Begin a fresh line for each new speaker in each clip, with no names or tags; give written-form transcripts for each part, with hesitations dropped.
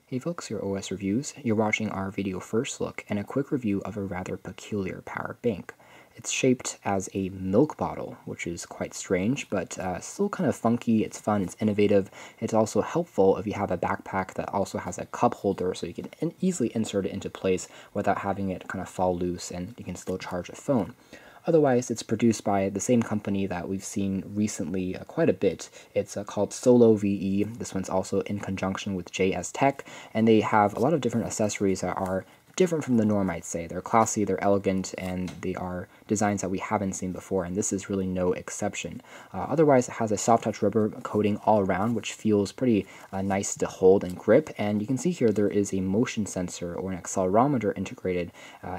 Hey folks, your OS Reviews. You're watching our video first look and a quick review of a rather peculiar power bank. It's shaped as a milk bottle, which is quite strange, but still kind of funky. It's fun, it's innovative. It's also helpful if you have a backpack that also has a cup holder, so you can easily insert it into place without having it kind of fall loose, and you can still charge a phone. Otherwise, it's produced by the same company that we've seen recently quite a bit. It's called Solo VE. This one's also in conjunction with JS Tech, and they have a lot of different accessories that are different from the norm, I'd say. They're classy, they're elegant, and they are designs that we haven't seen before, and this is really no exception. Otherwise, it has a soft touch rubber coating all around, which feels pretty nice to hold and grip, and you can see here there is a motion sensor or an accelerometer integrated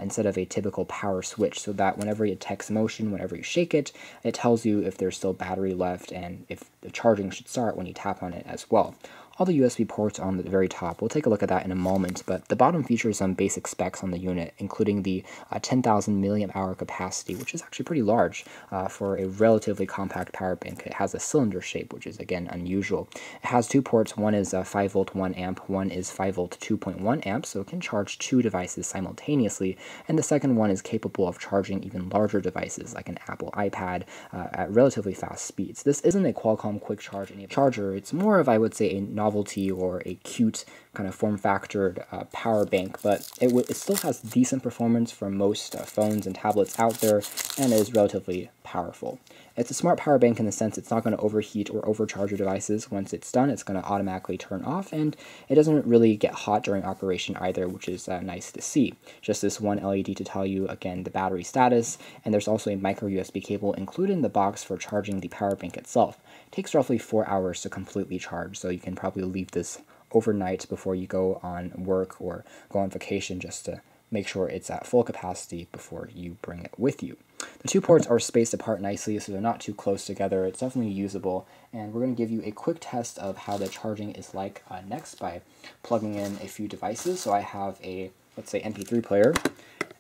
instead of a typical power switch, so that whenever it detects motion, whenever you shake it, it tells you if there's still battery left and if the charging should start when you tap on it as well. All the USB ports on the very top. We'll take a look at that in a moment, but the bottom features some basic specs on the unit, including the 10,000 milliamp hour capacity, which is actually pretty large for a relatively compact power bank. It has a cylinder shape, which is again unusual. It has two ports. One is 5 volt 1 amp, one is 5 volt 2.1 amp, so it can charge two devices simultaneously, and the second one is capable of charging even larger devices like an Apple iPad at relatively fast speeds. This isn't a Qualcomm quick charge charger. It's more of, I would say, a novelty or a cute kind of form-factored power bank, but it still has decent performance for most phones and tablets out there, and is relatively powerful. It's a smart power bank in the sense it's not going to overheat or overcharge your devices. Once it's done, it's going to automatically turn off, and it doesn't really get hot during operation either, which is nice to see. Just this one LED to tell you, again, the battery status, and there's also a micro USB cable included in the box for charging the power bank itself. It takes roughly 4 hours to completely charge, so you can probably leave this overnight before you go on work or go on vacation, just to make sure it's at full capacity before you bring it with you. The two ports are spaced apart nicely, so they're not too close together. It's definitely usable, and we're going to give you a quick test of how the charging is like next by plugging in a few devices. So I have a, let's say, MP3 player.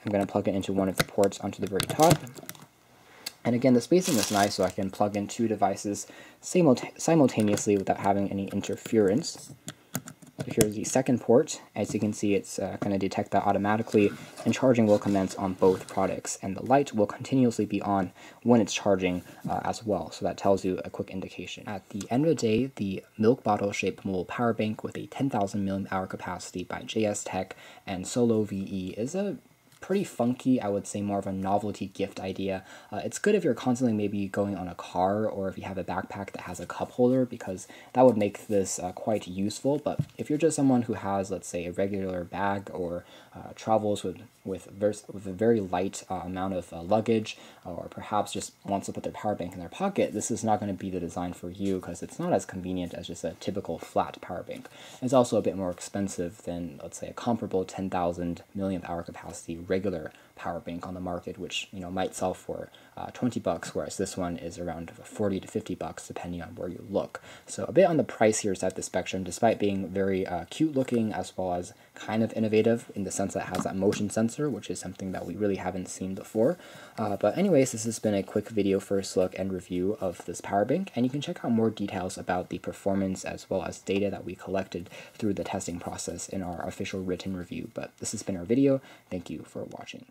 I'm going to plug it into one of the ports onto the very top. And again, the spacing is nice, so I can plug in two devices simultaneously without having any interference. So here's the second port. As you can see, it's going to detect that automatically, and charging will commence on both products, and the light will continuously be on when it's charging as well, so that tells you a quick indication. At the end of the day, the milk bottle shaped mobile power bank with a 10,000 milliamp hour capacity by JS Tech and Solo VE is a pretty funky, I would say more of a novelty gift idea. It's good if you're constantly maybe going on a car, or if you have a backpack that has a cup holder, because that would make this quite useful. But if you're just someone who has, let's say, a regular bag, or travels with a very light amount of luggage, or perhaps just wants to put their power bank in their pocket, this is not going to be the design for you, because it's not as convenient as just a typical flat power bank. It's also a bit more expensive than, let's say, a comparable 10,000 milliamp hour capacity regular power bank on the market, which might sell for 20 bucks, whereas this one is around 40 to 50 bucks depending on where you look. So a bit on the pricier side of the spectrum, despite being very cute looking, as well as kind of innovative in the sense that it has that motion sensor, which is something that we really haven't seen before. But anyways, this has been a quick video first look and review of this power bank, and you can check out more details about the performance as well as data that we collected through the testing process in our official written review. But this has been our video. Thank you for watching.